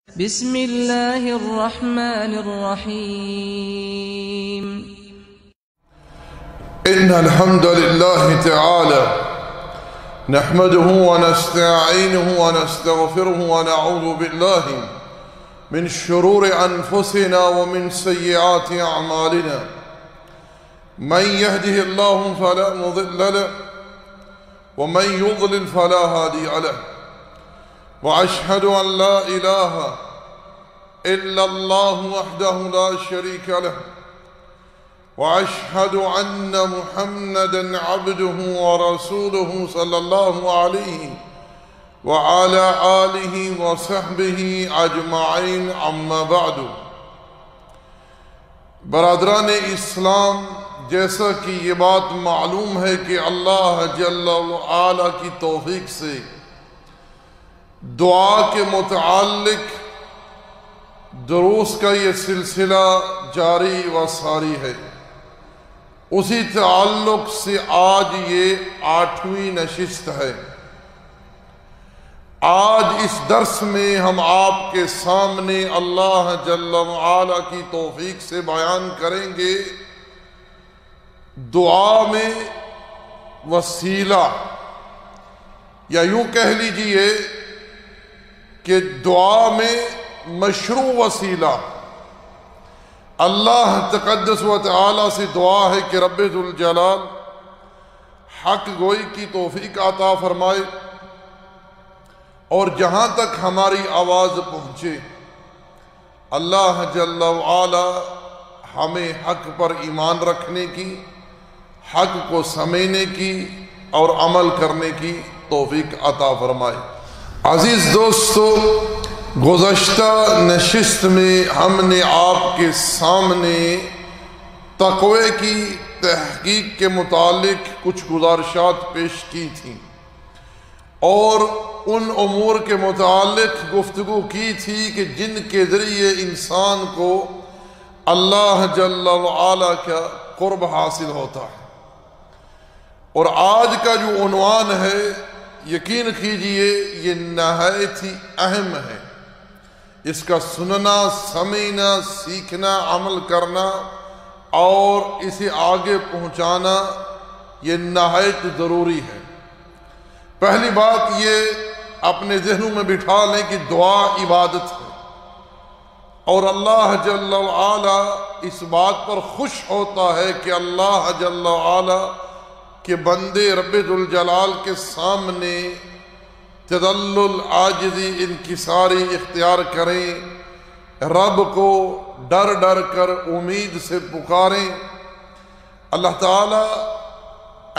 بسم الله الرحمن الرحيم. إن الحمد لله تعالى نحمده ونستعينه ونستغفره ونعوذ بالله من شرور أنفسنا ومن سيئات أعمالنا. من يهده الله فلا مضل له ومن يضلل فلا هادي له. وأشهد أن لا إله إلا الله وحده لا شريك له. وأشهد أن محمدًا عبده ورسوله صلى الله عليه وعلى آله وصحبه أجمعين. أما بعد. برادران اسلام، جیسا کہ یہ بات معلوم ہے کہ اللہ جل وعلا کی توفیق سے دعا کے متعلق دروس کا یہ سلسلہ جاری و ساری ہے. اسی تعلق سے آج یہ 8ویں نشست ہے. آج اس درس میں ہم آپ کے سامنے اللہ جل وعلا کی توفیق سے بیان کریں گے دعا میں وسیلہ، یا یوں کہہ لیجئے کہ دعا میں مشروع وسیلہ. اللہ تقدس و تعالی سے دعا ہے کہ رب ذوالجلال حق گوئی کی توفیق عطا فرمائے، اور جہاں تک ہماری آواز پہنچے اللہ جل وعلا ہمیں حق پر ایمان رکھنے کی، حق کو سمجھنے کی اور عمل کرنے کی توفیق عطا فرمائے. عزیز دوستو، گزشتہ نشست میں ہم نے آپ کے سامنے تقوی کی تحقیق کے متعلق کچھ گزارشات پیش کی تھیں، اور ان امور کے متعلق گفتگو کی تھی کہ جن کے ذریعے انسان کو اللہ جل وعلا کا قرب حاصل ہوتا ہے. اور آج کا جو عنوان ہے، یقین کیجئے یہ نہایت ہی اہم ہے. اس کا سننا، سمجھنا، سیکھنا، عمل کرنا اور اسے آگے پہنچانا یہ نہایت ضروری ہے. پہلی بات یہ اپنے ذہنوں میں بٹھا لیں کہ دعا عبادت ہے، اور اللہ جل وعلا اس بات پر خوش ہوتا ہے کہ اللہ جل وعلا کہ بندے رب ذوالجلال کے سامنے تذلل، عاجزی، انکساری اختیار کریں، رب کو ڈر ڈر کر امید سے پکاریں. اللہ تعالیٰ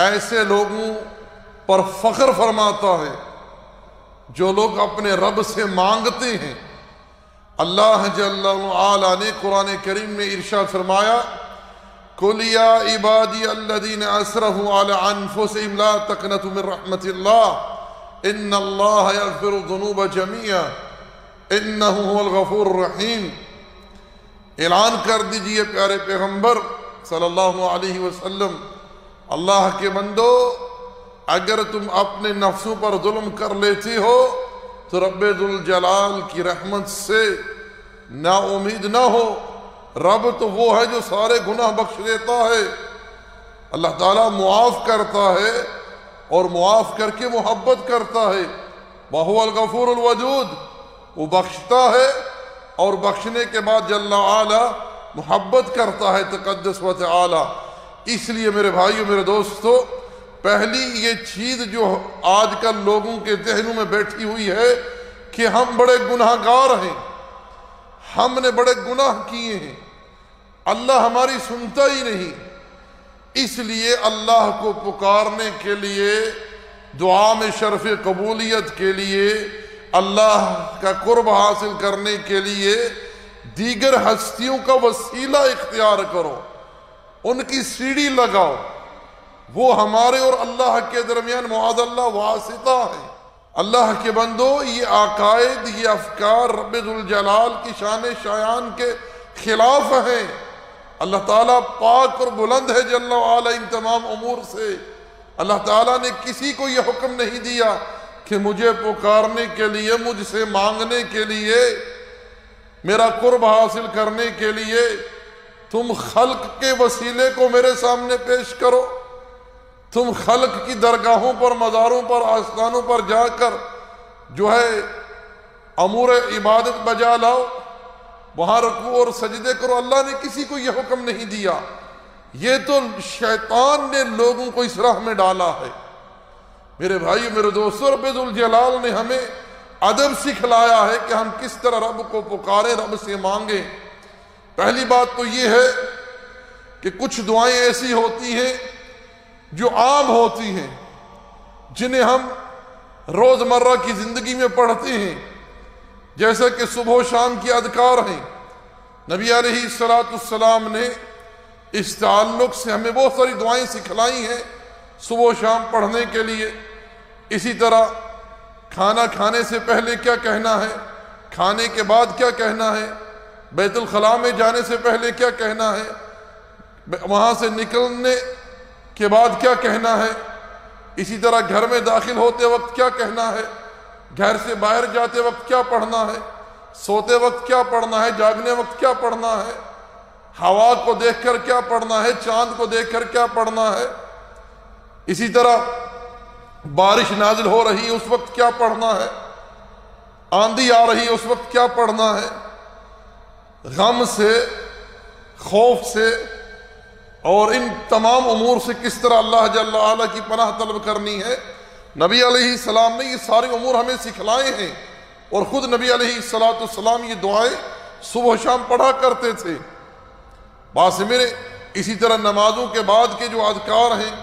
ایسے لوگوں پر فخر فرماتا ہے جو لوگ اپنے رب سے مانگتے ہیں. اللہ جل وعلا نے قرآن کریم میں ارشاد فرمایا، قُلْ يَا عِبَادِيَ الَّذِينَ أَسْرَفُوا عَلَىٰ أَنفُسِهِمْ لَا تَقْنَطُوا مِن رَحْمَةِ اللَّهِ إِنَّ اللَّهَ يَغْفِرُ الذُّنُوبَ جَمِيعًا إِنَّهُ هُوَ الْغَفُورُ الرَّحِيمُ. اعلان کر دیجئے پیارے پیغمبر صلی اللہ علیہ وسلم، اللہ کے بندو، اگر تم اپنے نفسوں پر ظلم کر لیتے ہو تو رب ذوالجلال کی رحمت سے نا امید نہ ہو. رب تو وہ ہے جو سارے گناہ بخش دیتا ہے. اللہ تعالیٰ معاف کرتا ہے اور معاف کر کے محبت کرتا ہے. وَهُوَ الْغَفُورُ الْوَدُودُ، وہ بخشتا ہے اور بخشنے کے بعد جل وعلا محبت کرتا ہے تقدس و تعالی. اس لیے میرے بھائیو، میرے دوستو، پہلی یہ چیز جو آج کل لوگوں کے ذہنوں میں بیٹھی ہوئی ہے کہ ہم بڑے گناہ گار ہیں، ہم نے بڑے گناہ کیے ہیں، اللہ ہماری سنتا ہی نہیں. اس لیے اللہ کو پکارنے کے لیے، دعا میں شرف قبولیت کے لیے، اللہ کا قرب حاصل کرنے کے لیے دیگر ہستیوں کا وسیلہ اختیار کرو، ان کی سیڑھی لگاؤ. وہ ہمارے اور اللہ کے درمیان معاذ اللہ واسطہ ہے. اللہ کے بندو، یہ عقائد، یہ افکار رب ذوالجلال کی شان شایان کے خلاف ہیں. اللہ تعالیٰ پاک اور بلند ہے جل وعلا ان تمام امور سے. اللہ تعالیٰ نے کسی کو یہ حکم نہیں دیا کہ مجھے پکارنے کے لیے، مجھ سے مانگنے کے لیے میرا قرب حاصل کرنے کے لیے تم خلق کے وسیلے کو میرے سامنے پیش کرو، تم خلق کی درگاہوں پر، مزاروں پر، آستانوں پر جا کر جو ہے امور عبادت بجا لاؤ، وہاں رکوع اور سجدے کرو۔ اللہ نے کسی کو یہ حکم نہیں دیا، یہ تو شیطان نے لوگوں کو اس راہ میں ڈالا ہے۔ میرے بھائی، میرے دوستو، رب ذوالجلال نے ہمیں ادب سکھلایا ہے کہ ہم کس طرح رب کو پکاریں، رب سے مانگیں۔ پہلی بات تو یہ ہے کہ کچھ دعائیں ایسی ہوتی ہیں جو عام ہوتی ہیں، جنہیں ہم روزمرہ کی زندگی میں پڑھتے ہیں، جیسا کہ صبح و شام کی اذکار ہیں۔ نبی علیہ السلام نے اس تعلق سے ہمیں بہت ساری دعائیں سکھلائی ہیں صبح و شام پڑھنے کے لیے۔ اسی طرح کھانا کھانے سے پہلے کیا کہنا ہے، کھانے کے بعد کیا کہنا ہے، بیت الخلاء میں جانے سے پہلے کیا کہنا ہے، وہاں سے نکلنے کے بعد کیا کہنا ہے، اسی طرح گھر میں داخل ہوتے وقت کیا کہنا ہے، گھر سے باہر جاتے وقت کیا پڑھنا ہے، سوتے وقت کیا پڑھنا ہے، جاگنے وقت کیا پڑھنا ہے، ہوا کو دیکھ کر کیا پڑھنا ہے، چاند کو دیکھ کر کیا پڑھنا ہے، اسی طرح بارش نازل ہو رہی اس وقت کیا پڑھنا ہے، آندھی آ رہی اس وقت کیا پڑھنا ہے، غم سے، خوف سے اور ان تمام امور سے کس طرح اللہ جل وعلا کی پناہ طلب کرنی ہے۔ نبی علیہ السلام نے یہ سارے امور ہمیں سکھلائے ہیں، اور خود نبی علیہ السلام یہ دعائیں صبح و شام پڑھا کرتے تھے۔ بات میرے اسی طرح نمازوں کے بعد کے جو اذکار ہیں،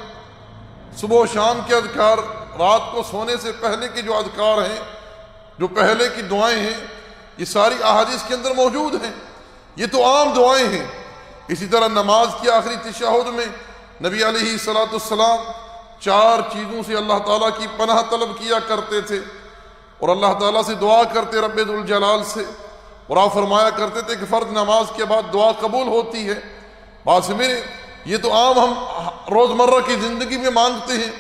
صبح و شام کے اذکار، رات کو سونے سے پہلے کے جو اذکار ہیں، جو پہلے کی دعائیں ہیں، یہ ساری احادیث کے اندر موجود ہیں، یہ تو عام دعائیں ہیں۔ اسی طرح نماز کی آخری تشہد میں نبی علیہ السلام 4 چیزوں سے اللہ تعالیٰ کی پناہ طلب کیا کرتے تھے، اور اللہ تعالیٰ سے دعا کرتے رب ذوالجلال سے، اور آپ فرمایا کرتے تھے کہ فرض نماز کے بعد دعا قبول ہوتی ہے۔ بات سمجھے، یہ تو عام ہم روزمرہ کی زندگی میں مانگتے ہیں۔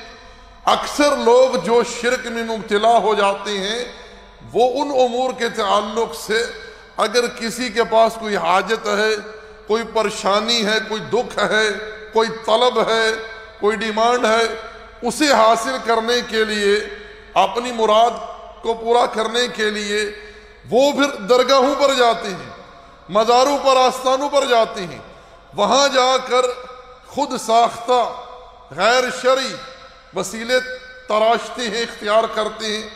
اکثر لوگ جو شرک میں مبتلا ہو جاتے ہیں، وہ ان امور کے تعلق سے اگر کسی کے پاس کوئی حاجت ہے، کوئی پریشانی ہے، کوئی دکھ ہے، کوئی طلب ہے، کوئی ڈیمانڈ ہے، اسے حاصل کرنے کے لیے، اپنی مراد کو پورا کرنے کے لیے وہ پھر درگاہوں پر جاتے ہیں، مزاروں پر، آستانوں پر جاتے ہیں، وہاں جا کر خود ساختہ غیر شرعی وسیلے تراشتے ہیں، اختیار کرتے ہیں،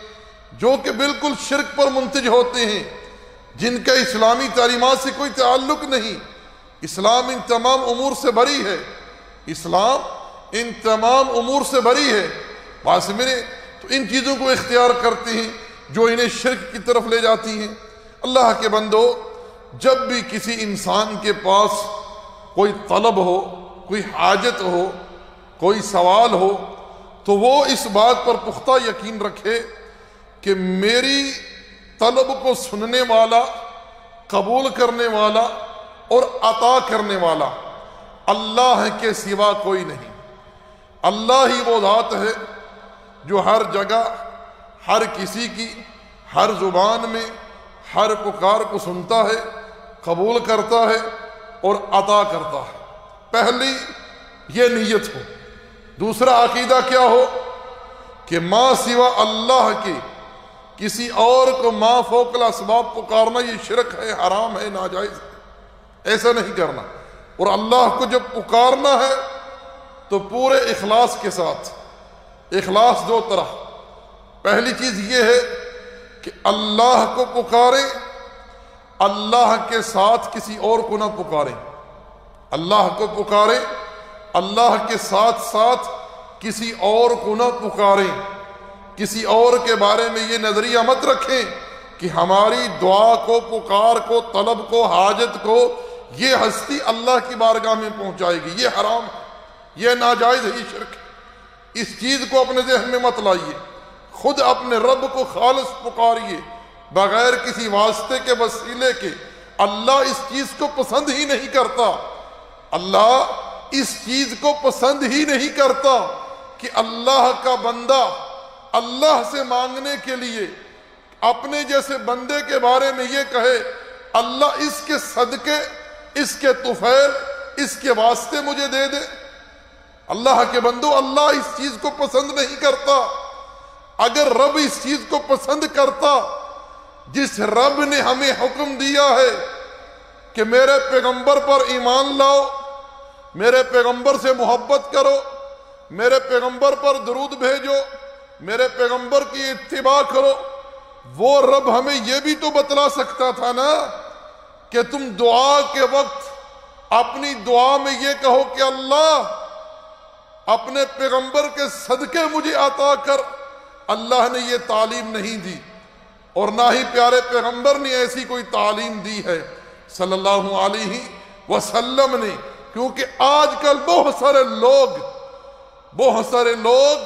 جو کہ بالکل شرک پر منتج ہوتے ہیں، جن کا اسلامی تعلیمات سے کوئی تعلق نہیں۔ اسلام ان تمام امور سے بری ہے، اسلام ان تمام امور سے بری ہے۔ بات میرے تو ان چیزوں کو اختیار کرتے ہیں جو انہیں شرک کی طرف لے جاتی ہیں۔ اللہ کے بندو، جب بھی کسی انسان کے پاس کوئی طلب ہو، کوئی حاجت ہو، کوئی سوال ہو، تو وہ اس بات پر پختہ یقین رکھے کہ میری طلب کو سننے والا، قبول کرنے والا اور عطا کرنے والا اللہ کے سوا کوئی نہیں۔ اللہ ہی وہ ذات ہے جو ہر جگہ، ہر کسی کی، ہر زبان میں، ہر پکار کو سنتا ہے، قبول کرتا ہے اور عطا کرتا ہے۔ پہلی یہ نیت ہو۔ دوسرا عقیدہ کیا ہو کہ ما سوا اللہ کے کسی اور کو ما فوق الاسباب پکارنا یہ شرک ہے، حرام ہے، ناجائز ہے، ایسا نہیں کرنا۔ اور اللہ کو جب پکارنا ہے تو پورے اخلاص کے ساتھ۔ اخلاص 2 طرح، پہلی چیز یہ ہے کہ اللہ کو پکاریں، اللہ کے ساتھ کسی اور کو نہ پکاریں۔ اللہ کو پکاریں، اللہ کے ساتھ ساتھ کسی اور کو نہ پکاریں۔ کسی اور کے بارے میں یہ نظریہ مت رکھیں کہ ہماری دعا کو، پکار کو، طلب کو، حاجت کو یہ ہستی اللہ کی بارگاہ میں پہنچائے گی۔ یہ حرام ہے، یہ ناجائز ہے، یہ شرک ہے۔ اس چیز کو اپنے ذہن میں مت لائیے۔ خود اپنے رب کو خالص پکاریے، بغیر کسی واسطے کے، وسیلے کے۔ اللہ اس چیز کو پسند ہی نہیں کرتا۔ اللہ اس چیز کو پسند ہی نہیں کرتا کہ اللہ کا بندہ اللہ سے مانگنے کے لیے اپنے جیسے بندے کے بارے میں یہ کہے اللہ اس کے صدقے، اس کے طفیل، اس کے واسطے مجھے دے دے۔ اللہ کے بندو، اللہ اس چیز کو پسند نہیں کرتا۔ اگر رب اس چیز کو پسند کرتا، جس رب نے ہمیں حکم دیا ہے کہ میرے پیغمبر پر ایمان لاؤ، میرے پیغمبر سے محبت کرو، میرے پیغمبر پر درود بھیجو، میرے پیغمبر کی اتباع کرو، وہ رب ہمیں یہ بھی تو بتلا سکتا تھا نا کہ تم دعا کے وقت اپنی دعا میں یہ کہو کہ اللہ اپنے پیغمبر کے صدقے مجھے عطا کر۔ اللہ نے یہ تعلیم نہیں دی، اور نہ ہی پیارے پیغمبر نے ایسی کوئی تعلیم دی ہے صلی اللہ علیہ وسلم نے۔ کیونکہ آج کل بہت سارے لوگ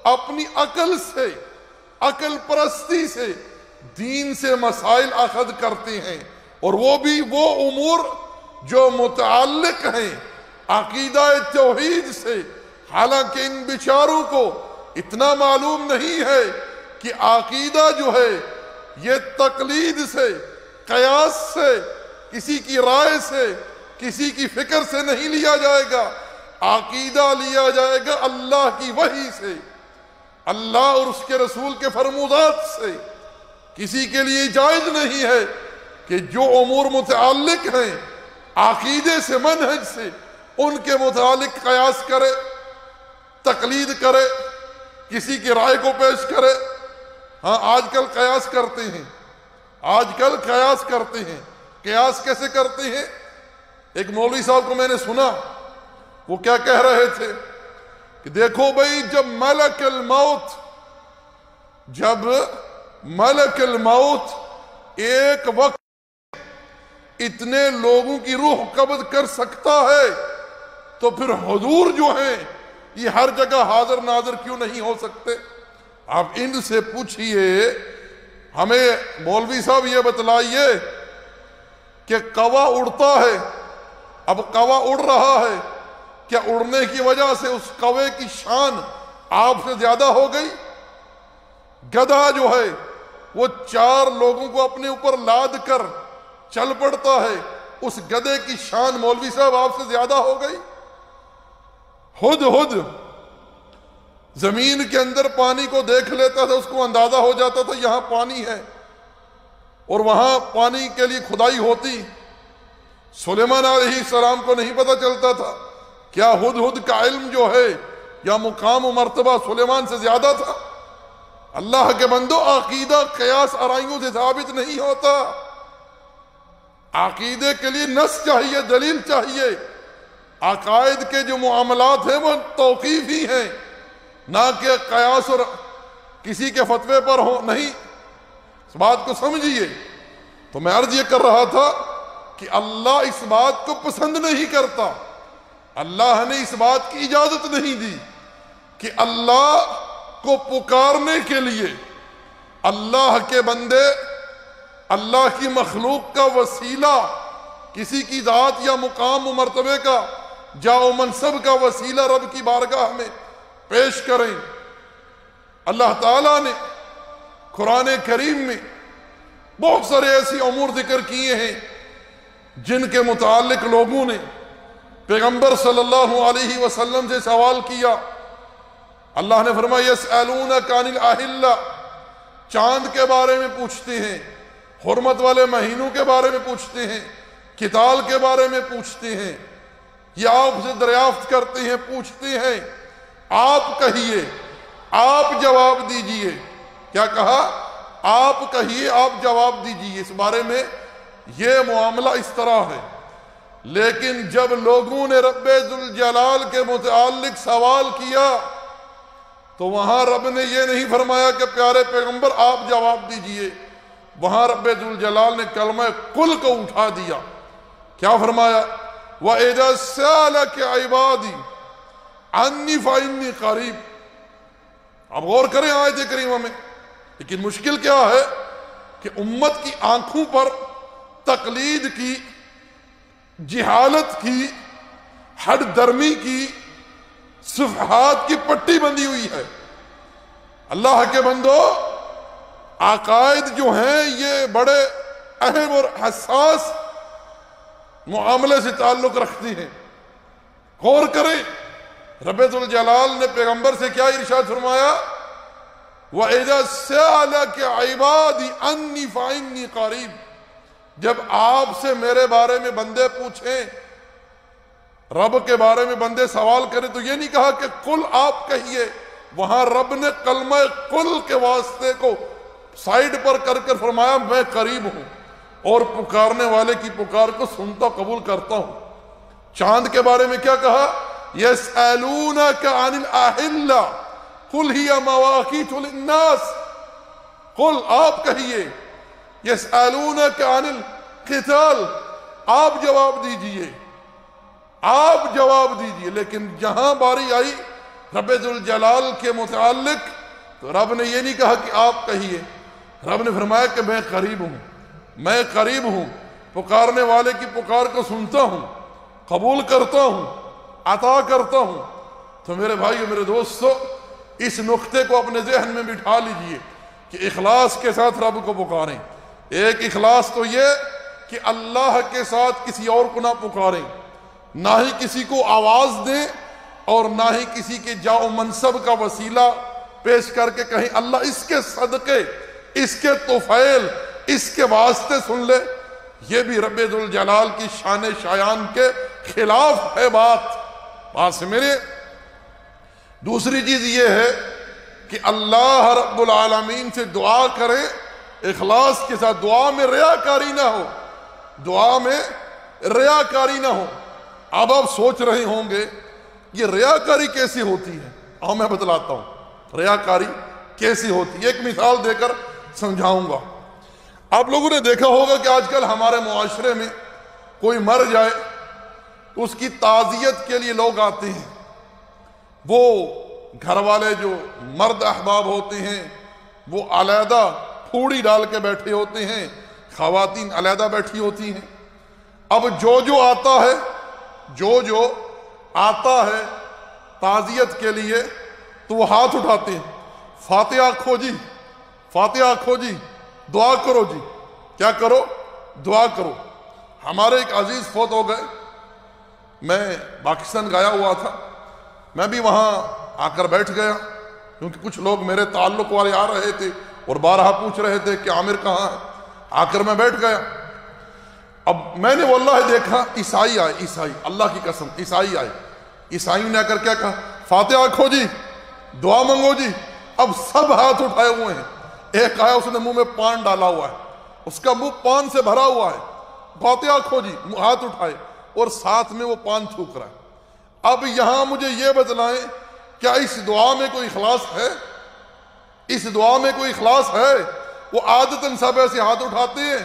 اپنی عقل سے، عقل پرستی سے دین سے مسائل اخذ کرتے ہیں، اور وہ بھی وہ امور جو متعلق ہیں عقیدہ توحید سے۔ حالانکہ ان بیچاروں کو اتنا معلوم نہیں ہے کہ عقیدہ جو ہے یہ تقلید سے، قیاس سے، کسی کی رائے سے، کسی کی فکر سے نہیں لیا جائے گا۔ عقیدہ لیا جائے گا اللہ کی وحی سے، اللہ اور اس کے رسول کے فرمودات سے۔ کسی کے لیے جائز نہیں ہے کہ جو امور متعلق ہیں عقیدے سے، منہج سے، ان کے متعلق قیاس کرے، تقلید کرے، کسی کی رائے کو پیش کرے۔ ہاں آج کل قیاس کرتے ہیں، قیاس کیسے کرتے ہیں؟ ایک مولوی صاحب کو میں نے سنا، وہ کیا کہہ رہے تھے کہ دیکھو بھئی، جب ملک الموت ایک وقت اتنے لوگوں کی روح قبض کر سکتا ہے، تو پھر حضور جو ہیں یہ ہر جگہ حاضر ناظر کیوں نہیں ہو سکتے؟ آپ ان سے پوچھئے، ہمیں مولوی صاحب یہ بتلائیے کہ کوا اڑتا ہے، اب کوا اڑ رہا ہے، کیا اڑنے کی وجہ سے اس کوے کی شان آپ سے زیادہ ہو گئی؟ گدھا جو ہے وہ 4 لوگوں کو اپنے اوپر لاد کر چل پڑتا ہے، اس گدھے کی شان مولوی صاحب آپ سے زیادہ ہو گئی؟ ہد زمین کے اندر پانی کو دیکھ لیتا تھا، اس کو اندازہ ہو جاتا تھا یہاں پانی ہے، اور وہاں پانی کے لیے کھدائی ہوتی۔ سلیمان علیہ السلام کو نہیں پتہ چلتا تھا، کیا ہد کا علم جو ہے یا مقام و مرتبہ سلیمان سے زیادہ تھا؟ اللہ کے بندو، عقیدہ قیاس آرائیوں سے ثابت نہیں ہوتا۔ عقیدے کے لیے نص چاہیے، دلیل چاہیے۔ عقائد کے جو معاملات ہیں وہ توقیفی ہیں، نہ کہ قیاس اور کسی کے فتوے پر ہو، نہیں۔ اس بات کو سمجھیے۔ تو میں عرض یہ کر رہا تھا کہ اللہ اس بات کو پسند نہیں کرتا، اللہ نے اس بات کی اجازت نہیں دی کہ اللہ کو پکارنے کے لیے اللہ کے بندے، اللہ کی مخلوق کا وسیلہ، کسی کی ذات یا مقام و مرتبے کا، جاہ و منصب کا وسیلہ رب کی بارگاہ میں پیش کریں۔ اللہ تعالیٰ نے قرآن کریم میں بہت سارے ایسی امور ذکر کیے ہیں جن کے متعلق لوگوں نے پیغمبر صلی اللہ علیہ وسلم سے سوال کیا۔ اللہ نے فرمایا یسألونک عن الأہلہ، چاند کے بارے میں پوچھتے ہیں، حرمت والے مہینوں کے بارے میں پوچھتے ہیں، قتال کے بارے میں پوچھتے ہیں، یہ آپ سے دریافت کرتے ہیں، پوچھتے ہیں۔ آپ کہیے، آپ جواب دیجئے۔ کیا کہا؟ آپ کہیے، آپ جواب دیجئے۔ اس بارے میں یہ معاملہ اس طرح ہے۔ لیکن جب لوگوں نے رب ذوالجلال کے متعلق سوال کیا تو وہاں رب نے یہ نہیں فرمایا کہ پیارے پیغمبر آپ جواب دیجئے، وہاں رب ذوالجلال نے کلمہ قل کو اٹھا دیا۔ کیا فرمایا؟ وَإِذَا سَأَلَكَ عِبَادِي عَنِّي فَإِنِّي قَرِيبٌ۔ اب غور کریں آیت کریمہ میں۔ لیکن مشکل کیا ہے کہ امت کی آنکھوں پر تقلید کی، جہالت کی، ہٹ درمی کی، صفحات کی پٹی بندھی ہوئی ہے۔ اللہ کے بندو، عقائد جو ہیں یہ بڑے اہم اور حساس معاملے سے تعلق رکھتی ہیں۔ غور کریں، رب ذوالجلال نے پیغمبر سے کیا ارشاد فرمایا؟ وَإِذَا سَأَلَكَ عِبَادِي عَنِّي فَإِنِّي قَرِيبٌ، جب آپ سے میرے بارے میں بندے پوچھیں، رب کے بارے میں بندے سوال کریں، تو یہ نہیں کہا کہ قل آپ کہیے، وہاں رب نے کلمہ قل کے واسطے کو سائیڈ پر کر کر فرمایا میں قریب ہوں اور پکارنے والے کی پکار کو سنتا قبول کرتا ہوں۔ چاند کے بارے میں کیا کہا؟ يَسْأَلُونَكَ عَنِ الْأَهِلَّةِ قُلْ هِيَ مَوَاقِيتُ لِلنَّاسِ، قل آپ کہیے، يَسْأَلُونَكَ عَنِ الْقِتَالِ، آپ جواب دیجئے، آپ جواب دیجئے۔ لیکن جہاں باری آئی رب ذوالجلال کے متعلق تو رب نے یہ نہیں کہا کہ آپ کہیے، رب نے فرمایا کہ میں قریب ہوں، میں قریب ہوں، پکارنے والے کی پکار کو سنتا ہوں، قبول کرتا ہوں، عطا کرتا ہوں۔ تو میرے بھائیو، میرے دوستو، اس نقطے کو اپنے ذہن میں بٹھا لیجئے کہ اخلاص کے ساتھ رب کو پکاریں۔ ایک اخلاص تو یہ کہ اللہ کے ساتھ کسی اور کو نہ پکاریں، نہ ہی کسی کو آواز دیں اور نہ ہی کسی کے جاہ و منصب کا وسیلہ پیش کر کے کہیں اللہ اس کے صدقے، اس کے طفیل، اس کے واسطے سن لے۔ یہ بھی رب ذوالجلال کی شان شایان کے خلاف ہے بات سے میرے۔ دوسری چیز یہ ہے کہ اللہ رب العالمین سے دعا کریں اخلاص کے ساتھ، دعا میں ریاکاری نہ ہو، دعا میں ریاکاری نہ ہو۔ اب آپ سوچ رہے ہوں گے یہ ریاکاری کیسی ہوتی ہے؟ میں بتلاتا ہوں ریاکاری کیسی ہوتی ہے، ایک مثال دے کر سمجھاؤں گا۔ آپ لوگوں نے دیکھا ہوگا کہ آج کل ہمارے معاشرے میں کوئی مر جائے تو اس کی تعزیت کے لیے لوگ آتے ہیں، وہ گھر والے جو مرد احباب ہوتے ہیں وہ علیحدہ پھوڑی ڈال کے بیٹھے ہوتے ہیں، خواتین علیحدہ بیٹھی ہوتی ہیں۔ اب جو آتا ہے تعزیت کے لیے تو وہ ہاتھ اٹھاتے ہیں، فاتحہ کھو جی، فاتحہ کھو جی، دعا کرو جی، کیا کرو؟ دعا کرو۔ ہمارے ایک عزیز فوت ہو گئے، میں پاکستان گیا ہوا تھا، میں بھی وہاں آ کر بیٹھ گیا کیونکہ کچھ لوگ میرے تعلق والے آ رہے تھے اور بارہا پوچھ رہے تھے کہ عامر کہاں ہے، آ کر میں بیٹھ گیا۔ اب میں نے واللہ دیکھا عیسائی آئے، عیسائی، اللہ کی قسم عیسائی آئے، عیسائیوں نے آ کر کیا کہا؟ فاتحہ کھو جی، دعا منگو جی۔ اب سب ہاتھ اٹھائے ہوئے ہیں، ایک آیا اس نے منہ میں پان ڈالا ہوا ہے، اس کا منہ پان سے بھرا ہوا ہے، فاتحہ کھو جی، ہاتھ اٹھائے اور ساتھ میں وہ پان تھوک رہا ہے۔ اب یہاں مجھے یہ بتلائیں کیا اس دعا میں کوئی اخلاص ہے؟ اس دعا میں کوئی اخلاص ہے؟ وہ عادتاً سب ایسے ہاتھ اٹھاتے ہیں،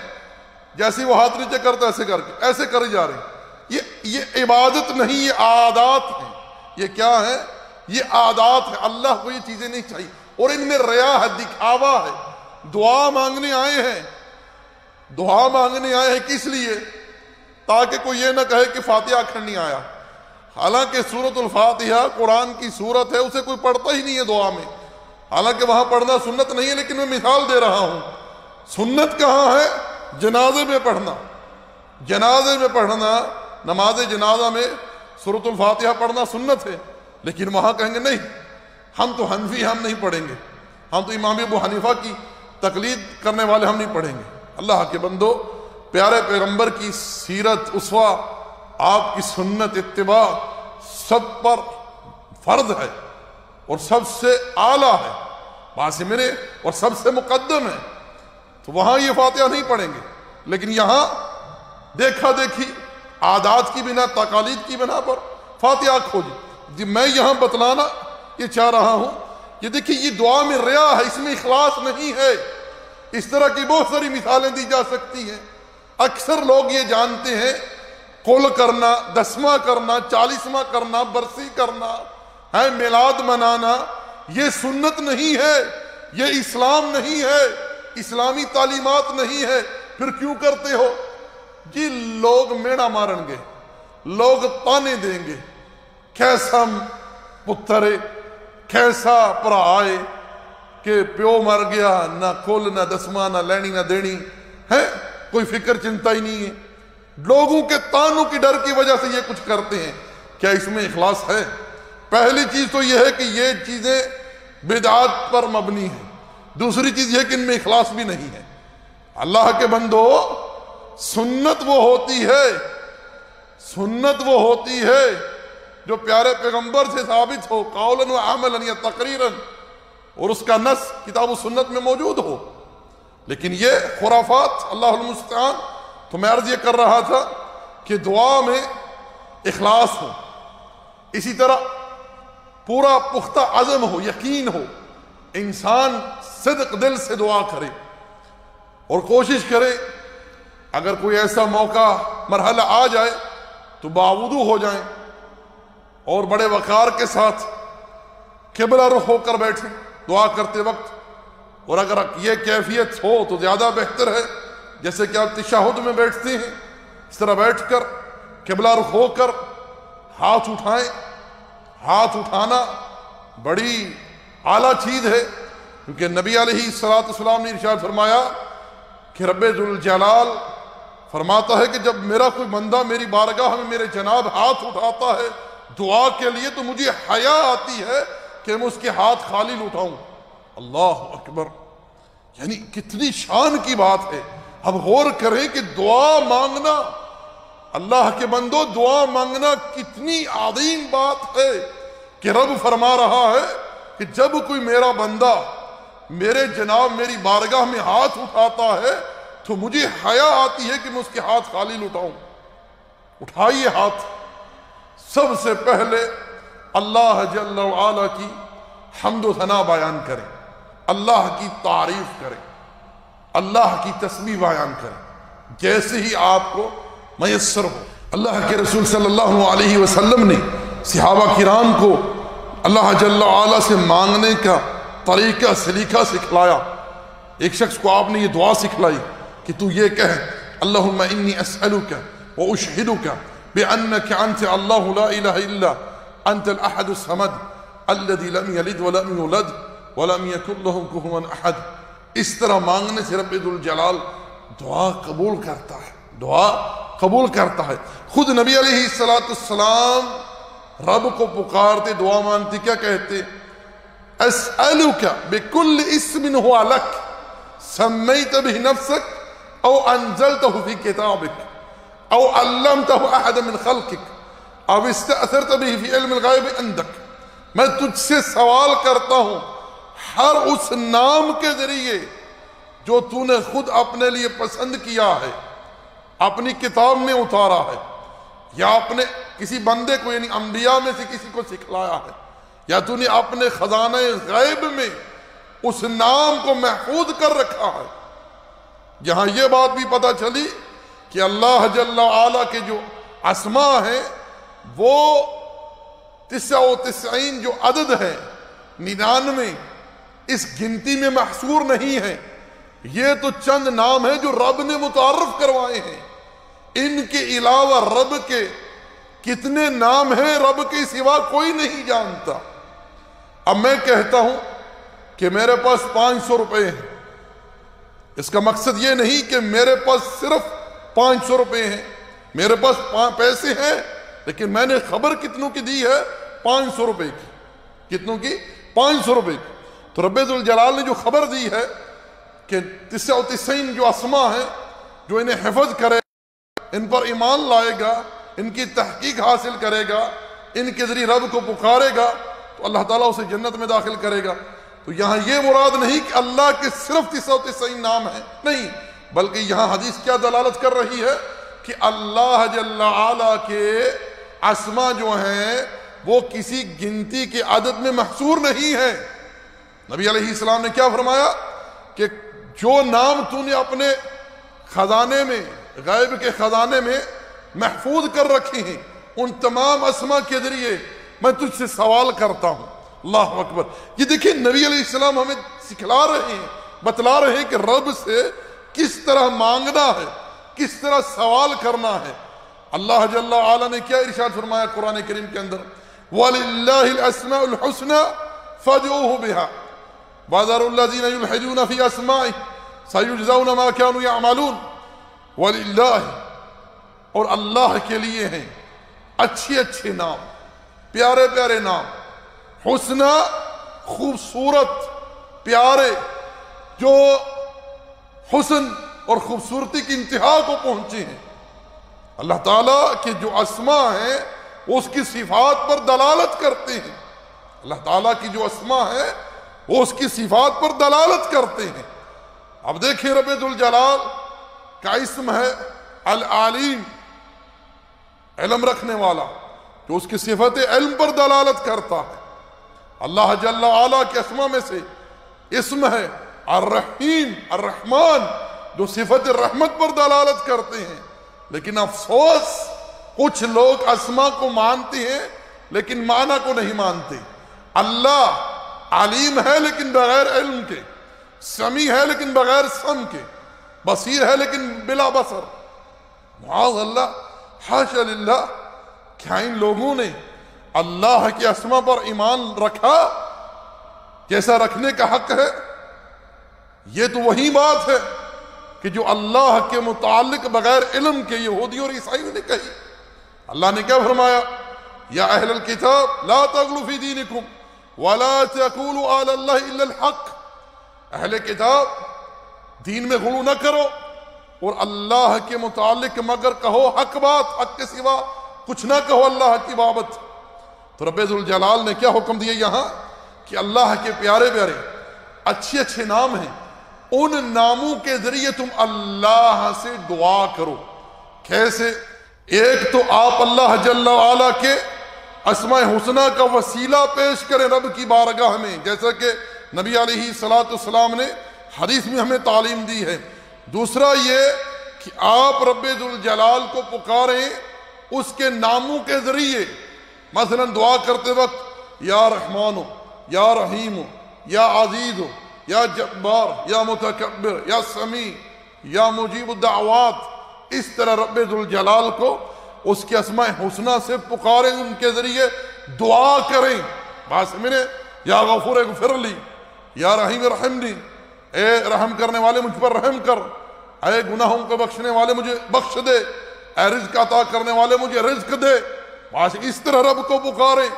جیسے وہ ہاتھ نیچے کرتا ایسے کر کے ایسے کرے جا رہے ہیں۔ یہ عبادت نہیں، یہ عادات ہیں۔ یہ کیا ہے؟ یہ عادات ہے۔ اللہ کو یہ چیزیں نہیں چاہیے، اور ان میں ریا ہے، دکھاوا ہے۔ دعا مانگنے آئے ہیں، دعا مانگنے آئے ہیں کس لیے؟ تاکہ کوئی یہ نہ کہے کہ فاتحہ آخر نہیں آیا، حالانکہ سورۃ الفاتحہ قرآن کی سورت ہے، اسے کوئی پڑھتا ہی نہیں ہے دعا میں، حالانکہ وہاں پڑھنا سنت نہیں ہے، لیکن میں مثال دے رہا ہوں۔ سنت کہاں ہے؟ جنازے میں پڑھنا، جنازے میں پڑھنا، نماز جنازہ میں سورۃ الفاتحہ پڑھنا سنت ہے، لیکن وہاں کہیں گے نہیں ہم تو حنفی، ہم نہیں پڑھیں گے، ہم تو امام ابو حنیفہ کی تقلید کرنے والے، ہم نہیں پڑھیں گے۔ اللہ کے بندو، پیارے پیغمبر کی سیرت، اسوہ، آپ کی سنت اتباع سب پر فرض ہے اور سب سے اعلیٰ ہے، بات میرے، اور سب سے مقدم ہے، تو وہاں یہ فاتحہ نہیں پڑھیں گے۔ لیکن یہاں دیکھا دیکھی، عادات کی بنا، تقالید کی بنا پر فاتحہ کھو جی۔ میں یہاں بتلانا یہ چاہ رہا ہوں، یہ دیکھیے یہ دعا میں ریا ہے، اس میں اخلاص نہیں ہے۔ اس طرح کی بہت ساری مثالیں دی جا سکتی ہیں۔ اکثر لوگ یہ جانتے ہیں قل کرنا، دسواں کرنا، چالیسواں کرنا، برسی کرنا ہے، میلاد منانا، یہ سنت نہیں ہے، یہ اسلام نہیں ہے، اسلامی تعلیمات نہیں ہے۔ پھر کیوں کرتے ہو جی؟ لوگ میڑا مارن گے، لوگ تانے دیں گے، کیسا پترے، کیسا پرا آئے کہ پیو مر گیا، نہ کل نہ دسواں نہ لینی نہ دینی ہے۔ کوئی فکر چنتا ہی نہیں ہے، لوگوں کے طعنوں کی ڈر کی وجہ سے یہ کچھ کرتے ہیں. کیا اس میں اخلاص ہے؟ پہلی چیز تو یہ ہے کہ یہ چیزیں بدعات پر مبنی ہیں. دوسری چیز یہ کہ ان میں اخلاص بھی نہیں ہے. اللہ کے بندو، سنت وہ ہوتی ہے جو پیارے پیغمبر سے ثابت ہو، قولاً و عملاً یا تقریراً، اور اس کا نص کتاب و سنت میں موجود ہو. لیکن یہ خرافات، اللہ المستعان. تو میں عرض یہ کر رہا تھا کہ دعا میں اخلاص ہو، اسی طرح پورا پختہ عزم ہو، یقین ہو، انسان صدق دل سے دعا کرے اور کوشش کرے اگر کوئی ایسا موقع مرحلہ آ جائے تو باوضو ہو جائیں اور بڑے وقار کے ساتھ قبلہ رخ ہو کر بیٹھیں دعا کرتے وقت. اور اگر یہ کیفیت ہو تو زیادہ بہتر ہے، جیسے کہ آپ تشہد میں بیٹھتے ہیں اس طرح بیٹھ کر قبلہ رخ ہو کر ہاتھ اٹھائیں. ہاتھ اٹھانا بڑی اعلیٰ چیز ہے، کیونکہ نبی علیہ السلام نے ارشاد فرمایا کہ رب ذوالجلال فرماتا ہے کہ جب میرا کوئی بندہ میری بارگاہ میں میرے جناب ہاتھ اٹھاتا ہے دعا کے لیے تو مجھے حیا آتی ہے کہ میں اس کے ہاتھ خالی اٹھاؤں. اللہ اکبر، یعنی کتنی شان کی بات ہے. اب غور کریں کہ دعا مانگنا، اللہ کے بندو دعا مانگنا کتنی عظیم بات ہے کہ رب فرما رہا ہے کہ جب کوئی میرا بندہ میرے جناب میری بارگاہ میں ہاتھ اٹھاتا ہے تو مجھے حیا آتی ہے کہ میں اس کے ہاتھ خالی لٹاؤں. اٹھائیے ہاتھ. سب سے پہلے اللہ جل وعلا کی حمد و ثنا بیان کریں، اللہ کی تعریف کریں، اللہ کی تسبیح بیان کریں جیسے ہی آپ کو میسر ہو. اللہ کے رسول صلی اللہ علیہ وسلم نے صحابہ کرام کو اللہ جل وعلا سے مانگنے کا طریقہ سلیقہ سکھلایا. ایک شخص کو آپ نے یہ دعا سکھلائی کہ تو یہ کہے اللہم انی اسألک و اشہدک بأنک انت اللہ لا الہ الا انت الاحد الصمد الذي لم یلد ولم یولد ولم یکن له کفوا احد. اس طرح مانگنے سے رب ذوالجلال دعا قبول کرتا ہے، دعا قبول کرتا ہے. خود نبی علیہ السلام رب کو پکارتے دعا مانگتے کیا کہتے؟ اسألک بکل اسم هو لک سمیت به نفسک او انزلته فی کتابک او علمته احد من خلقک او استأثرت به فی علم الغیب عندک. میں تجھ سے سوال کرتا ہوں ہر اس نام کے ذریعے جو تو نے خود اپنے لیے پسند کیا ہے، اپنی کتاب میں اتارا ہے، یا اپنے کسی بندے کو یعنی انبیاء میں سے کسی کو سکھلایا ہے، یا تو نے اپنے خزانہ غیب میں اس نام کو محفوظ کر رکھا ہے. یہاں یہ بات بھی پتہ چلی کہ اللہ جل وعلا کے جو اسماء ہیں وہ 99 جو عدد ہے 99 اس گنتی میں محصور نہیں ہے. یہ تو چند نام ہیں جو رب نے متعارف کروائے ہیں. ان کے علاوہ رب کے کتنے نام ہیں رب کے سوا کوئی نہیں جانتا. اب میں کہتا ہوں کہ میرے پاس 500 روپے ہیں، اس کا مقصد یہ نہیں کہ میرے پاس صرف 500 روپے ہیں، میرے پاس پیسے ہیں لیکن میں نے خبر کتنوں کی دی ہے؟ 500 روپے کی. کتنوں کی؟ 500 روپے کی. تو رب ذوالجلال نے جو خبر دی ہے کہ 99 جو اسماء ہیں جو انہیں حفظ کرے، ان پر ایمان لائے گا، ان کی تحقیق حاصل کرے گا، ان کے ذریعے رب کو پکارے گا تو اللہ تعالیٰ اسے جنت میں داخل کرے گا. تو یہاں یہ مراد نہیں کہ اللہ کے صرف 99 نام ہیں، نہیں، بلکہ یہاں حدیث کیا دلالت کر رہی ہے کہ اللہ جل وعلا کے اسماء جو ہیں وہ کسی گنتی کے عدد میں محصور نہیں ہیں. نبی علیہ السلام نے کیا فرمایا کہ جو نام تو نے اپنے خزانے میں، غیب کے خزانے میں محفوظ کر رکھے ہیں، ان تمام اسماء کے ذریعے میں تجھ سے سوال کرتا ہوں. اللہ اکبر. یہ دیکھیں نبی علیہ السلام ہمیں سکھلا رہے ہیں، بتلا رہے ہیں کہ رب سے کس طرح مانگنا ہے، کس طرح سوال کرنا ہے. اللہ جل وعلا نے کیا ارشاد فرمایا قرآن کریم کے اندر؟ وَلِلَّهِ الْأَسْمَاءُ الْحُسْنَى فَادْعُوهُ بِهَا وَذَرُوا الَّذِينَ يُلْحِدُونَ فِي أَسْمَائِهِ سَيُجْزَوْنَ مَا كَانُوا يَعْمَلُونَ. وللہ، اور اللہ کے لیے ہیں اچھے اچھے نام، پیارے پیارے نام، حسنہ خوبصورت، پیارے، جو حسن اور خوبصورتی کی انتہا کو پہنچے ہیں۔ اللہ تعالیٰ کے جو اسماء ہیں وہ اس کی صفات پر دلالت کرتے ہیں۔ اللہ تعالیٰ کی جو اسماء ہیں وہ اس کی صفات پر دلالت کرتے ہیں۔ اب دیکھیں رب ذوالجلال کا اسم ہے العلیم، علم رکھنے والا، جو اس کی صفت علم پر دلالت کرتا ہے۔ اللہ جل وعلا کے اسماء میں سے اسم ہے الرحیم، الرحمن، جو صفت رحمت پر دلالت کرتے ہیں۔ لیکن افسوس، کچھ لوگ اسماء کو مانتے ہیں لیکن معنی کو نہیں مانتے۔ اللہ علیم ہے لیکن بغیر علم کے، سمیع ہے لیکن بغیر سم کے، بصیر ہے لیکن بلا بصر۔ معاذ اللہ، حاشا للہ، کیا ان لوگوں نے اللہ کے اسماء پر ایمان رکھا جیسا رکھنے کا حق ہے؟ یہ تو وہی بات ہے کہ جو اللہ کے متعلق بغیر علم کے یہودیوں اور عیسائیوں نے کہی۔ اللہ نے کیا فرمایا؟ یا اہل الکتاب لا تغلوا فی دینکم ولا تقولوا علی اللہ الا الحق۔ اہل کتاب، دین میں غلو نہ کرو اور اللہ کے متعلق مگر کہو حق بات، حق کے سوا کچھ نہ کہو اللہ کی بابت۔ تو رب ذوالجلال نے کیا حکم دیا یہاں کہ اللہ کے پیارے پیارے اچھے اچھے نام ہیں، ان ناموں کے ذریعے تم اللہ سے دعا کرو۔ کیسے؟ ایک تو آپ اللہ جل وعلا کے اسماء حسنہ کا وسیلہ پیش کریں رب کی بارگاہ میں، جیسا کہ نبی علیہ الصلوۃ والسلام نے حدیث میں ہمیں تعلیم دی ہے۔ دوسرا یہ کہ آپ رب ذوالجلال کو پکاریں اس کے ناموں کے ذریعے، مثلا دعا کرتے وقت یا رحمان، یا رحیم، یا عزیز، یا جبار، یا متکبر، یا سمیع، یا مجیب الدعوات، اس طرح رب ذوالجلال کو اس کے اسماء حسنہ سے پکاریں، ان کے ذریعے دعا کریں۔ بات سمجھے؟ یا غفور اغفر لی، یا رحیم ارحمنی، اے رحم کرنے والے مجھ پر رحم کر، اے گناہوں کو بخشنے والے مجھے بخش دے، اے رزق عطا کرنے والے مجھے رزق دے۔ بس اس طرح رب کو پکاریں۔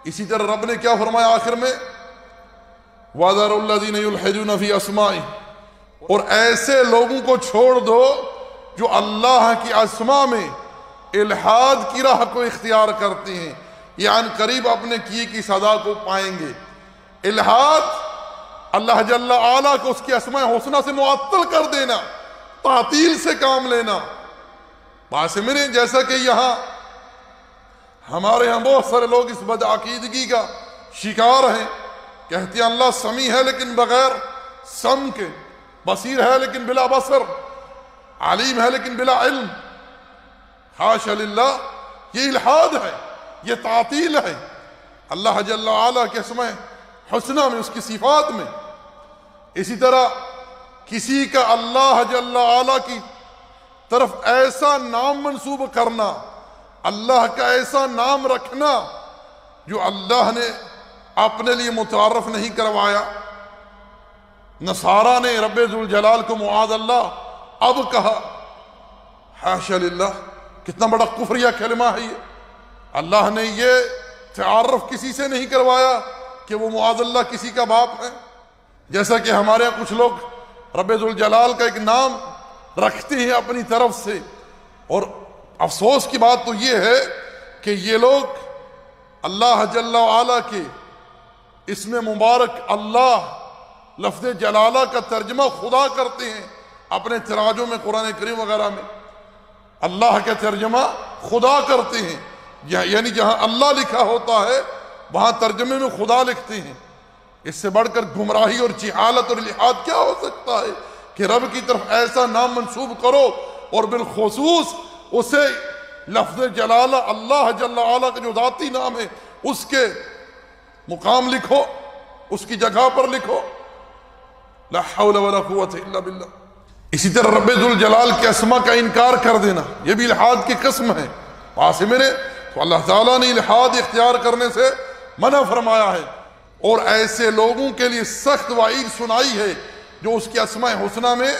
اسی طرح رب نے کیا فرمایا آخر میں؟ وَذَرُوا الَّذِينَ يُلْحِدُونَ فِي أَسْمَائِهِ، اور ایسے لوگوں کو چھوڑ دو جو اللہ کی اسماء میں الحاد کی راہ کو اختیار کرتے ہیں، یہ عن قریب اپنے کیے کی سزا کو پائیں گے۔ الحاد، اللہ جل وعلا کو اس کی اسماء حسنہ سے معطل کر دینا، تعطیل سے کام لینا۔ بات سمجھیں؟ جیسا کہ یہاں ہمارے ہاں بہت سارے لوگ اس بدعقیدگی کا شکار ہیں، کہتے ہیں اللہ سمیع ہے لیکن بغیر سم کے، بصیر ہے لیکن بلا بصر، علیم ہے لیکن بلا علم۔ حاشا للہ، یہ الحاد ہے، یہ تعطیل ہے اللہ جل وعلا کے اسماء حسنہ میں، اس کی صفات میں۔ اسی طرح کسی کا اللہ جل وعلا کی طرف ایسا نام منسوب کرنا، اللہ کا ایسا نام رکھنا جو اللہ نے اپنے لیے متعارف نہیں کروایا۔ نصارہ نے رب ذوالجلال کو معاذ اللہ اب کہا، حاشا للہ، کتنا بڑا کفریہ کلمہ ہے یہ۔ اللہ نے یہ تعارف کسی سے نہیں کروایا کہ وہ معاذ اللہ کسی کا باپ ہے۔ جیسا کہ ہمارے یہاں کچھ لوگ رب ذوالجلال کا ایک نام رکھتے ہیں اپنی طرف سے، اور افسوس کی بات تو یہ ہے کہ یہ لوگ اللہ جل وعلا کے اسم مبارک اللہ لفظ جلالہ کا ترجمہ خدا کرتے ہیں اپنے تراجم میں، قرآن کریم وغیرہ میں اللہ کا ترجمہ خدا کرتے ہیں، یعنی جہاں اللہ لکھا ہوتا ہے وہاں ترجمے میں خدا لکھتے ہیں۔ اس سے بڑھ کر گمراہی اور جہالت اور الحاد کیا ہو سکتا ہے کہ رب کی طرف ایسا نام منسوب کرو اور بالخصوص اسے لفظ جلالہ اللہ جل وعلا کا جو ذاتی نام ہے اس کے مقام لکھو، اس کی جگہ پر لکھو۔ لا حول ولا قوت الا باللہ۔ اسی طرح رب ذوالجلال کے اسماء کا انکار کر دینا، یہ بھی الحاد کی قسم ہے۔ واسمے نے تو اللہ تعالیٰ نے الحاد اختیار کرنے سے منع فرمایا ہے، اور ایسے لوگوں کے لیے سخت وعید سنائی ہے جو اس کے اسماء حسنہ میں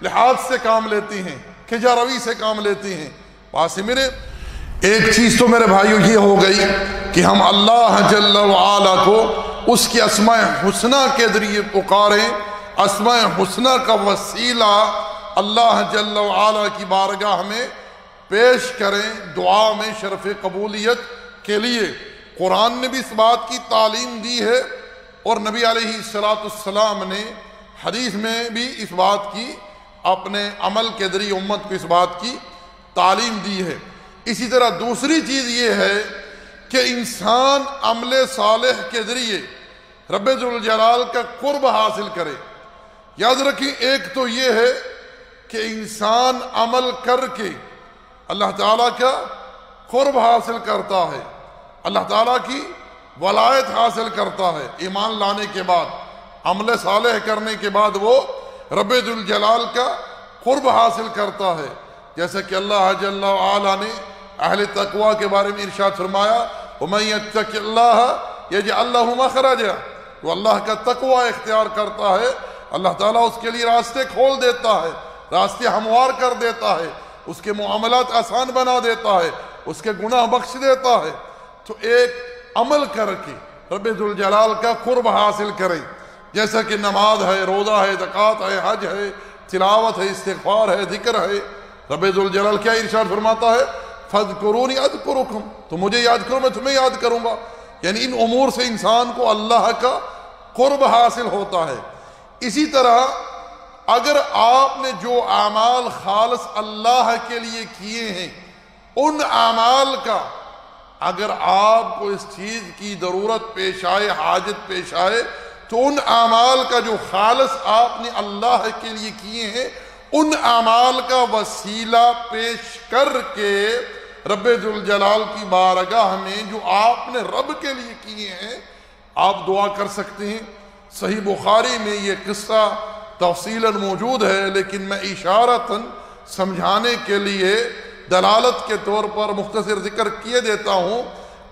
لحاظ سے کام لیتے ہیں۔ کھجا روی سے کام لیتے ہیں۔ پاس میرے ایک چیز تو میرے بھائیو یہ ہو گئی کہ ہم اللہ جل وعلا کو اس کی اسماء حسنہ کے ذریعے پکاریں، اسماء حسنہ کا وسیلہ اللہ جل وعلا کی بارگاہ میں پیش کریں دعا میں شرف قبولیت کے لیے۔ قرآن نے بھی اس بات کی تعلیم دی ہے اور نبی علیہ السلام نے حدیث میں بھی اس بات کی اپنے عمل کے ذریعے امت کو اس بات کی تعلیم دی ہے۔ اسی طرح دوسری چیز یہ ہے کہ انسان عمل صالح کے ذریعے رب ذوالجلال کا قرب حاصل کرے۔ یاد رکھیں، ایک تو یہ ہے کہ انسان عمل کر کے اللہ تعالیٰ کا قرب حاصل کرتا ہے، اللہ تعالیٰ کی ولایت حاصل کرتا ہے۔ ایمان لانے کے بعد، عمل صالح کرنے کے بعد وہ رب ذوالجلال کا قرب حاصل کرتا ہے، جیسا کہ اللہ جل وعلا نے اہل تقوی کے بارے میں ارشاد فرمایا وَمَن يَتَّقِ اللَّهَ يَجْعَلْ لَهُ مَخْرَجًا، جو اللہ کا تقوی اختیار کرتا ہے اللہ تعالیٰ اس کے لیے راستے کھول دیتا ہے، راستے ہموار کر دیتا ہے، اس کے معاملات آسان بنا دیتا ہے، اس کے گناہ بخش دیتا ہے۔ تو ایک عمل کر کے رب ذوالجلال کا قرب حاصل کریں، جیسا کہ نماز ہے، روزہ ہے، زکوٰۃ ہے، حج ہے، تلاوت ہے، استغفار ہے، ذکر ہے۔ رب ذوالجلال کیا ارشاد فرماتا ہے فَاذْكُرُونِي أَذْكُرُكُمْ، تم مجھے یاد کرو میں تمہیں یاد کروں گا۔ یعنی ان امور سے انسان کو اللہ کا قرب حاصل ہوتا ہے۔ اسی طرح اگر آپ نے جو اعمال خالص اللہ کے لیے کیے ہیں، ان اعمال کا اگر آپ کو اس چیز کی ضرورت پیش آئے، حاجت پیش آئے، تو ان اعمال کا جو خالص آپ نے اللہ کے لیے کیے ہیں، ان اعمال کا وسیلہ پیش کر کے رب ذوالجلال کی بارگاہ میں جو آپ نے رب کے لیے کیے ہیں آپ دعا کر سکتے ہیں۔ صحیح بخاری میں یہ قصہ تفصیلاً موجود ہے، لیکن میں اشارتاً سمجھانے کے لیے دلالت کے طور پر مختصر ذکر کیے دیتا ہوں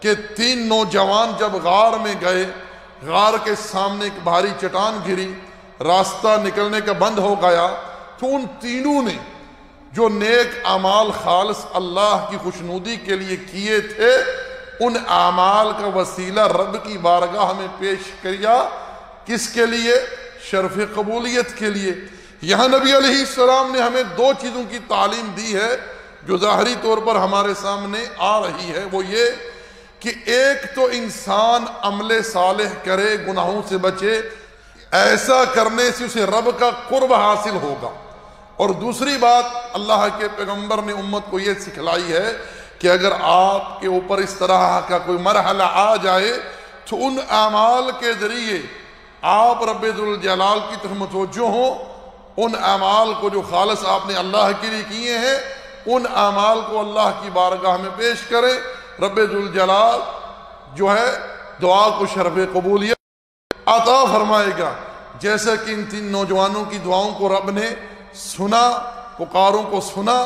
کہ 3 نوجوان جب غار میں گئے، غار کے سامنے ایک بھاری چٹان گری، راستہ نکلنے کا بند ہو گیا، تو ان تینوں نے جو نیک اعمال خالص اللہ کی خوشنودی کے لیے کیے تھے، ان اعمال کا وسیلہ رب کی بارگاہ میں پیش کیا۔ کس کے لیے؟ شرف قبولیت کے لیے۔ یہاں نبی علیہ السلام نے ہمیں 2 چیزوں کی تعلیم دی ہے جو ظاہری طور پر ہمارے سامنے آ رہی ہے، وہ یہ کہ ایک تو انسان عمل صالح کرے، گناہوں سے بچے، ایسا کرنے سے اسے رب کا قرب حاصل ہوگا۔ اور دوسری بات اللہ کے پیغمبر نے امت کو یہ سکھلائی ہے کہ اگر آپ کے اوپر اس طرح کا کوئی مرحلہ آ جائے تو ان اعمال کے ذریعے آپ رب ذوالجلال کی طرف متوجہ ہوں، ان اعمال کو جو خالص آپ نے اللہ کے لیے کیے ہیں ان اعمال کو اللہ کی بارگاہ میں پیش کریں۔ رب ذوالجلال جو ہے دعا کو شرف قبولیت عطا فرمائے گا، جیسا کہ ان 3 نوجوانوں کی دعاؤں کو رب نے سنا، پکاروں کو سنا،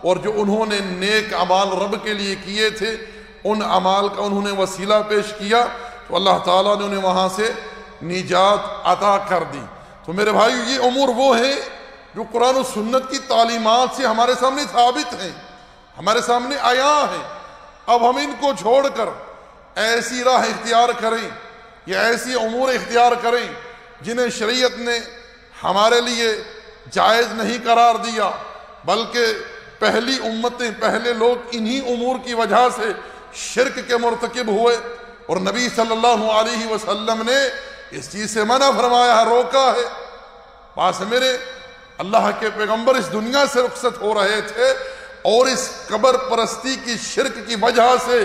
اور جو انہوں نے نیک اعمال رب کے لیے کیے تھے ان اعمال کا انہوں نے وسیلہ پیش کیا، تو اللہ تعالیٰ نے انہیں وہاں سے نجات عطا کر دی۔ تو میرے بھائی یہ امور وہ ہیں جو قرآن و سنت کی تعلیمات سے ہمارے سامنے ثابت ہیں، ہمارے سامنے عیاں ہیں۔ اب ہم ان کو چھوڑ کر ایسی راہ اختیار کریں یا ایسی امور اختیار کریں جنہیں شریعت نے ہمارے لیے جائز نہیں قرار دیا، بلکہ پہلی امتیں، پہلے لوگ انہی امور کی وجہ سے شرک کے مرتکب ہوئے، اور نبی صلی اللہ علیہ وسلم نے اس چیز سے منع فرمایا ہے، روکا ہے۔ پاس میرے اللہ کے پیغمبر اس دنیا سے رخصت ہو رہے تھے اور اس قبر پرستی کی شرک کی وجہ سے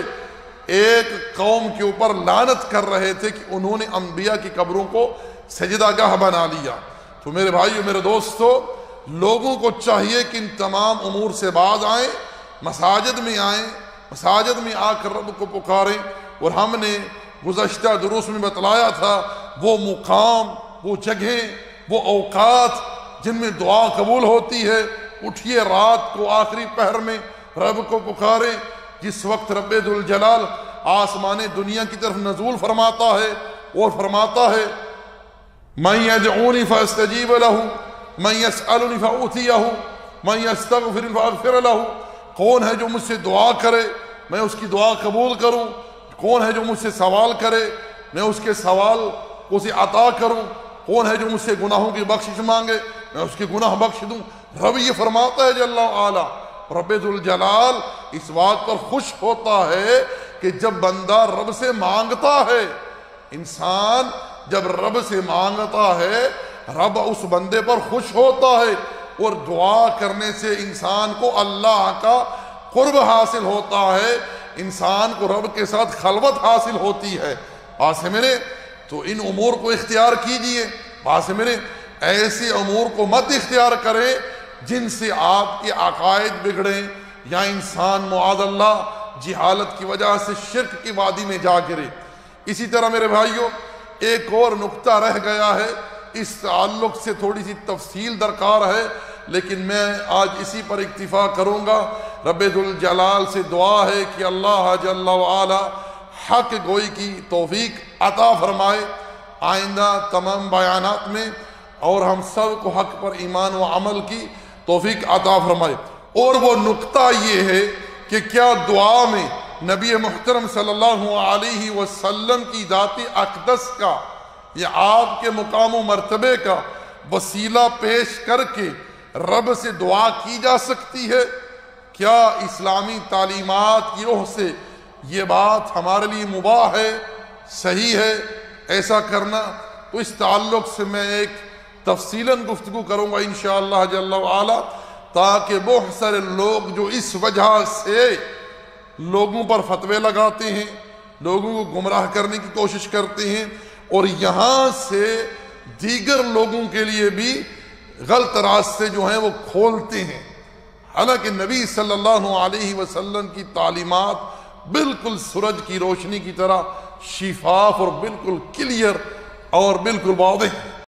ایک قوم کے اوپر لعنت کر رہے تھے کہ انہوں نے انبیاء کی قبروں کو سجدہ گاہ بنا لیا۔ تو میرے بھائیو، میرے دوستو، لوگوں کو چاہیے کہ ان تمام امور سے باز آئیں، مساجد میں آئیں، مساجد میں آ کر رب کو پکاریں۔ اور ہم نے گزشتہ دروس میں بتلایا تھا وہ مقام، وہ جگہیں، وہ اوقات جن میں دعا قبول ہوتی ہے۔ اٹھیے رات کو آخری پہر میں رب کو پکاریں، جس وقت رب ذوالجلال آسمان دنیا کی طرف نزول فرماتا ہے اور فرماتا ہے مَن يَدْعُونِ فَأَسْتَجِيبَ لَهُ مَن يَسْأَلُنِ فَأُوتِيَهُ من یستغفر فاغفر لہ، کون ہے جو مجھ سے دعا کرے میں اس کی دعا قبول کروں، کون ہے جو مجھ سے سوال کرے میں اس کے سوال کو اسے عطا کروں، کون ہے جو مجھ سے گناہوں کی بخشش مانگے میں اس کے گناہ بخش دوں۔ رب یہ فرماتا ہے جل وعلا، رب ذوالجلال اس بات پر خوش ہوتا ہے کہ جب بندہ رب سے مانگتا ہے، انسان جب رب سے مانگتا ہے رب اس بندے پر خوش ہوتا ہے، اور دعا کرنے سے انسان کو اللہ کا قرب حاصل ہوتا ہے، انسان کو رب کے ساتھ خلوت حاصل ہوتی ہے۔ بات سمجھے؟ تو ان امور کو اختیار کیجئے، بات سمجھے؟ ایسے امور کو مت اختیار کریں جن سے آپ کے عقائد بگڑیں یا انسان معاذ اللہ جہالت کی وجہ سے شرک کی وادی میں جا گرے۔ اسی طرح میرے بھائیوں ایک اور نقطہ رہ گیا ہے، اس تعلق سے تھوڑی سی تفصیل درکار ہے، لیکن میں آج اسی پر اکتفا کروں گا۔ رب ذوالجلال سے دعا ہے کہ اللہ جل وعلا حق گوئی کی توفیق عطا فرمائے آئندہ تمام بیانات میں، اور ہم سب کو حق پر ایمان و عمل کی توفیق عطا فرمائے۔ اور وہ نقطہ یہ ہے کہ کیا دعا میں نبی محترم صلی اللہ علیہ وسلم کی ذات اقدس کا یا آپ کے مقام و مرتبے کا وسیلہ پیش کر کے رب سے دعا کی جا سکتی ہے؟ کیا اسلامی تعلیمات کی روح سے یہ بات ہمارے لیے مباح ہے، صحیح ہے ایسا کرنا؟ تو اس تعلق سے میں ایک تفصیلاً گفتگو کروں گا انشاءاللہ جل وعلا، تاکہ بہت سارے لوگ جو اس وجہ سے لوگوں پر فتوے لگاتے ہیں، لوگوں کو گمراہ کرنے کی کوشش کرتے ہیں، اور یہاں سے دیگر لوگوں کے لیے بھی غلط راستے جو ہیں وہ کھولتے ہیں، حالانکہ نبی صلی اللہ علیہ وسلم کی تعلیمات بالکل سورج کی روشنی کی طرح شفاف اور بالکل کلیئر اور بالکل واضح